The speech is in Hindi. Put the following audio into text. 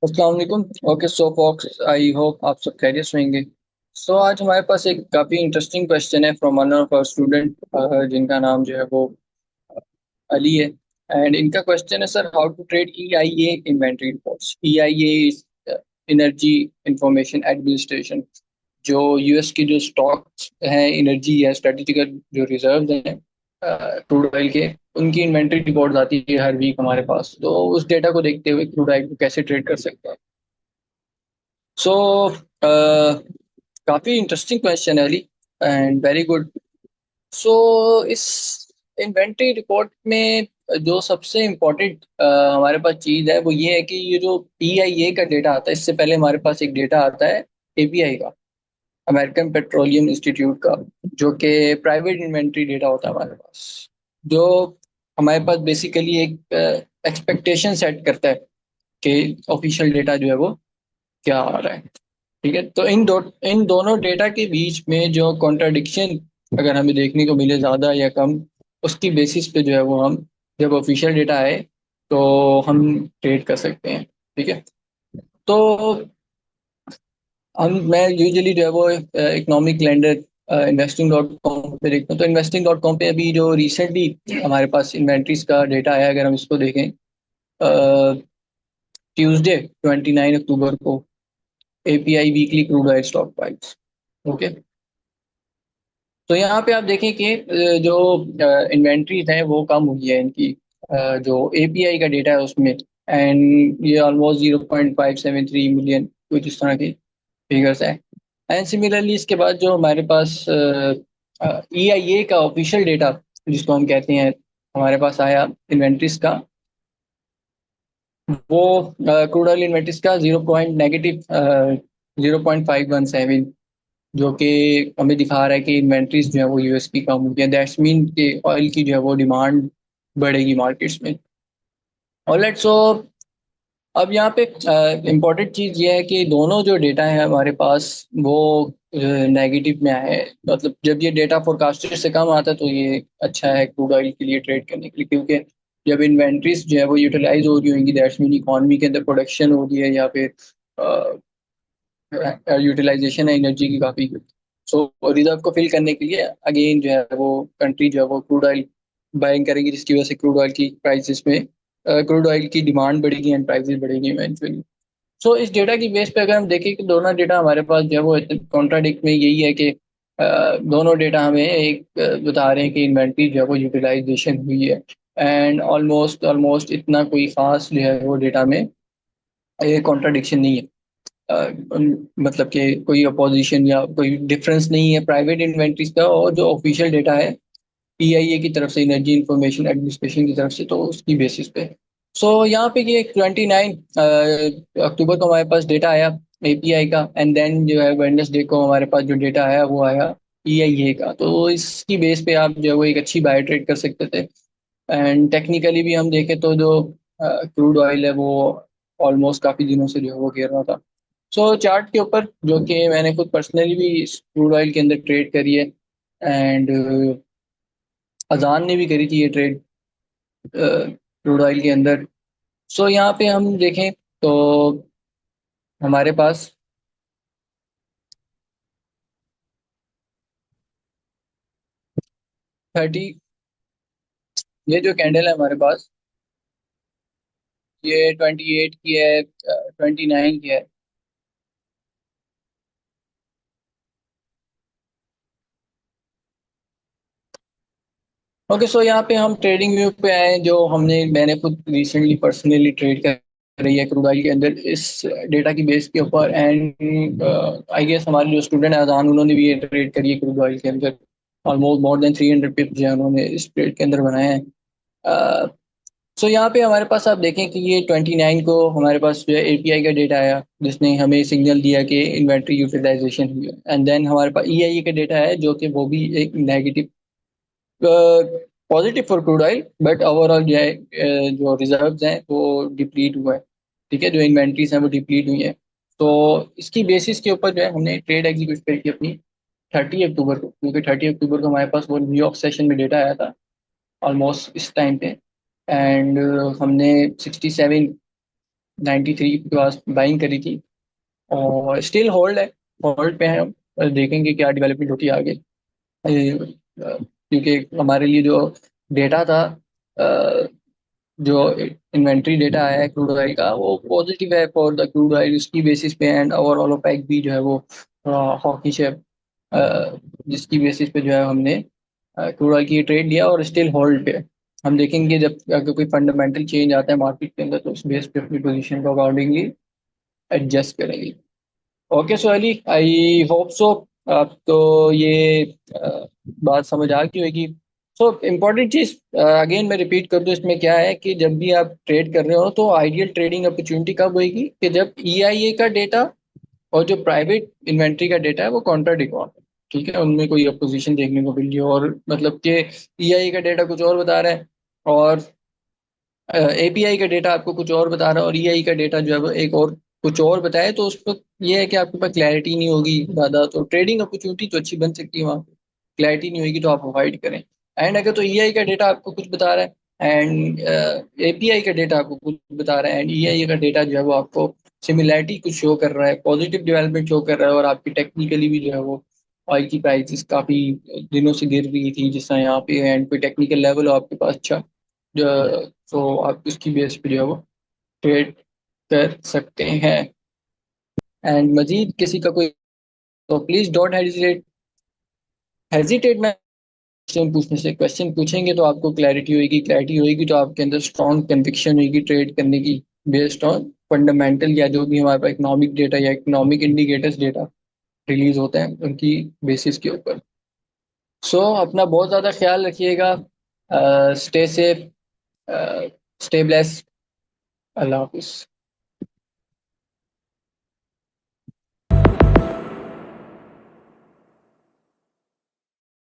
अस्सलाम वालेकुम। Okay so folks, I hope आप सब खैरियत से होंगे। आज हमारे पास एक काफ़ी इंटरेस्टिंग क्वेश्चन है from one of our student जिनका नाम जो है वो अली है। एंड इनका क्वेश्चन है, sir, how to trade EIA inventory reports. EIA is energy information administration. जो यूएस की जो स्टॉक्स हैं, एनर्जी है, स्ट्रेटेजिक जो रिजर्व हैं क्रूड ऑयल के, उनकी इन्वेंटरी रिपोर्ट आती है हर वीक हमारे पास। तो उस डेटा को देखते हुए क्रूड ऑयल को कैसे ट्रेड कर सकते हैं। सो काफी इंटरेस्टिंग क्वेश्चन है अली, एंड वेरी गुड। सो इस इन्वेंटरी रिपोर्ट में जो सबसे इम्पोर्टेंट हमारे पास चीज है वो ये है कि ये जो EIA का डेटा आता है, इससे पहले हमारे पास एक डेटा आता है API का, अमेरिकन पेट्रोलियम इंस्टीट्यूट का, जो कि प्राइवेट इन्वेंटरी डेटा होता है हमारे पास। जो हमारे पास बेसिकली एक एक्सपेक्टेशन सेट करता है कि ऑफिशियल डेटा जो है वो क्या आ रहा है। ठीक है, तो इन दोनों डेटा के बीच में जो कॉन्ट्राडिक्शन अगर हमें देखने को मिले ज़्यादा या कम, उसकी बेसिस पे जो है वो हम, जब ऑफिशियल डेटा आए तो हम ट्रेड कर सकते हैं। ठीक है, तो मैं यूजुअली जो है वो इकोनॉमिक कैलेंडर investing.com पे देखता हूँ। तो investing.com पे अभी जो रिसेंटली हमारे पास इन्वेंट्रीज का डेटा आया, अगर हम इसको देखें, ट्यूसडे 29 अक्टूबर को, API weekly crude oil stock price. Okay, तो यहाँ पे आप देखें कि जो इन्वेंट्रीज हैं वो कम हुई है इनकी, जो API का डेटा है उसमें। एंड ये ऑलमोस्ट 0.573 मिलियन, कुछ इस तरह की फिगर्स है। एंड सिमिलरली इसके बाद जो हमारे पास EIA का ऑफिशियल डेटा, जिसको हम कहते हैं, हमारे पास आया इन्वेंट्रीज का, वो क्रूड ऑयल इन्वेंट्रीज का 0.517, जो कि हमें दिखा रहा है कि इन्वेंट्रीज जो है वो यूएस की कम हुई है। दैट्स मीन कि ऑयल की जो है वो डिमांड बढ़ेगी मार्केट्स में। ऑलराइट, सो अब यहाँ पे इम्पोर्टेंट चीज़ ये है कि दोनों जो डेटा है हमारे पास वो नेगेटिव में आए हैं। मतलब जब ये डेटा फोरकास्टेड से कम आता है तो ये अच्छा है क्रूड ऑयल के लिए ट्रेड करने के लिए, क्योंकि जब इन्वेंट्रीज जो है वो यूटिलाइज हो रही होंगी, दैट्स मीन इकॉनमी के अंदर प्रोडक्शन हो रही है या फिर यूटिलाइजेशन है एनर्जी की काफ़ी। सो रिजर्व को फिल करने के लिए अगेन जो है वो कंट्री जो है वो क्रूड ऑयल बाइंग करेगी, जिसकी वजह से क्रूड ऑयल की प्राइसेस में, क्रूड ऑयल की डिमांड बढ़ेगी एंड प्राइसेस बढ़ेगी इवेंचुअली। सो इस डेटा की बेस पे अगर हम देखें कि दोनों डेटा हमारे पास जो है वो कॉन्ट्राडिक्ट में यही है कि दोनों डेटा हमें एक बता रहे हैं कि इन्वेंट्री जो है वो यूटिलाइजेशन हुई है। एंड ऑलमोस्ट ऑलमोस्ट इतना कोई खास जो है वो डेटा में एक कॉन्ट्राडिक्शन नहीं है। मतलब कि कोई अपोजिशन या कोई डिफरेंस नहीं है प्राइवेट इन्वेंट्रीज का और जो ऑफिशियल डेटा है EIA की तरफ से, एनर्जी इंफॉर्मेशन एडमिनिस्ट्रेशन की तरफ से, तो उसकी बेसिस पे। यहाँ पे ये 29 अक्टूबर को हमारे पास डेटा आया API का, एंड देन जो है वेडनेसडे को हमारे पास जो डेटा आया वो आया EIA का। तो इसकी बेस पे आप जो है वो एक अच्छी बाय ट्रेड कर सकते थे। एंड टेक्निकली भी हम देखें तो जो क्रूड ऑयल है वो ऑलमोस्ट काफ़ी दिनों से जो है वो गिर रहा था। चार्ट के ऊपर, जो कि मैंने खुद पर्सनली भी क्रूड ऑयल के अंदर ट्रेड करी है, एंड अजान ने भी करी थी ये ट्रेड क्रूड ऑयल के अंदर। यहाँ पे हम देखें तो हमारे पास 30, ये जो कैंडल है हमारे पास, ये 28 की है, 29 की है। ओके, यहाँ पे हम ट्रेडिंग व्यू पे आए, जो मैंने खुद रिसेंटली पर्सनली ट्रेड कर रही है क्रूड ऑयल के अंदर इस डेटा की बेस के ऊपर। एंड आई गेस हमारे जो स्टूडेंट है अजान, उन्होंने भी ये ट्रेड करी है क्रूड ऑयल के अंदर। ऑलमोस्ट मोर देन 300 पिप्स जो है उन्होंने इस ट्रेड के अंदर बनाए हैं। यहाँ पे हमारे पास आप देखें कि ये 29 को हमारे पास जो है API का डेटा आया, जिसने हमें सिग्नल दिया कि इन्वेंट्री यूटिलाइजेशन हुई है। एंड देन हमारे पास EIA का डेटा है, जो कि वो भी एक negative, positive for crude oil, but overall जो है जो रिजर्व्स हैं वो डिप्लीट हुआ है। ठीक है, जो इन्वेंट्रीज हैं वो डिप्लीट हुई है। तो इसकी बेसिस के ऊपर जो है हमने ट्रेड एग्जीक्यूट करी अपनी 30 अक्टूबर को, क्योंकि 30 अक्टूबर को हमारे पास वो न्यूयॉर्क सेशन में डेटा आया था ऑलमोस्ट इस टाइम पे। एंड हमने 67 93 के पास बाइंग करी थी, और स्टिल होल्ड है, होल्ड पे है हम। देखेंगे क्या डेवलपमेंट होती है आगे। क्योंकि हमारे लिए जो डेटा था, अ, जो इन्वेंट्री डेटा आया है क्रूड ऑयल का, वो पॉजिटिव है फॉर द क्रूड ऑयल, उसकी बेसिस पे। एंड ओवरऑल ओपेक भी जो है वो हॉकिश है, जिसकी बेसिस पे जो है हमने क्रूड ऑयल की ट्रेड लिया और स्टिल होल्ड पे है। हम देखेंगे जब अगर कोई फंडामेंटल चेंज आता है मार्केट के अंदर, तो उस बेस पे अपनी पोजीशन को अकॉर्डिंगली एडजस्ट करेंगे। ओके सोहेली, आई होप सो आपको ये बात समझ आ गई होगी। सो इम्पोर्टेंट चीज, अगेन मैं रिपीट कर दूं, इसमें क्या है कि जब भी आप ट्रेड कर रहे हो तो आइडियल ट्रेडिंग अपॉर्चुनिटी कब होगी, कि जब ईआईए का डेटा और जो प्राइवेट इन्वेंट्री का डेटा है वो कॉन्ट्राडिक्ट हो। ठीक है, उनमें कोई अपोजिशन देखने को मिल रही हो, और मतलब कि ईआईए का डेटा कुछ और बता रहा है, और एपीआई का डेटा आपको कुछ और बता रहा है, और ईआई का डेटा जो है वो एक और कुछ और बताए, तो उस पर ये है कि आपके पास क्लैरिटी नहीं होगी ज़्यादा, तो ट्रेडिंग अपॉर्चुनिटी तो अच्छी बन सकती है वहाँ पे। क्लैरिटी नहीं होगी तो आप अवॉइड करें। एंड अगर तो ईआई का डेटा आपको कुछ बता रहा है, एंड एपीआई का डेटा आपको कुछ बता रहा है, एंड ईआई का डेटा जो है वो आपको सिमिलैरिटी कुछ शो कर रहा है, पॉजिटिव डेवलपमेंट शो कर रहा है, और आपकी टेक्निकली भी जो है वो ऑयल की प्राइसेस काफ़ी दिनों से गिर रही थी जिस तरह यहाँ पे, एंड कोई टेक्निकल लेवल हो आपके पास अच्छा, तो आप उसकी बेस पे जो है वो ट्रेड कर सकते हैं। एंड मजीद किसी का कोई, तो प्लीज डोंट हेजिटेट, हेजिटेट में क्वेश्चन पूछने से। क्वेश्चन पूछेंगे तो आपको क्लैरिटी होगी, क्लैरिटी होगी तो आपके अंदर स्ट्रॉन्ग कन्विक्शन होगी ट्रेड करने की, बेस्ड ऑन फंडामेंटल या जो भी हमारे पास इकोनॉमिक डेटा या इकोनॉमिक इंडिकेटर्स डेटा रिलीज होते हैं उनकी बेसिस के ऊपर। सो अपना बहुत ज़्यादा ख्याल रखिएगा, स्टे सेफ, स्टे ब्लेस्ड, अल्लाह हाफिज।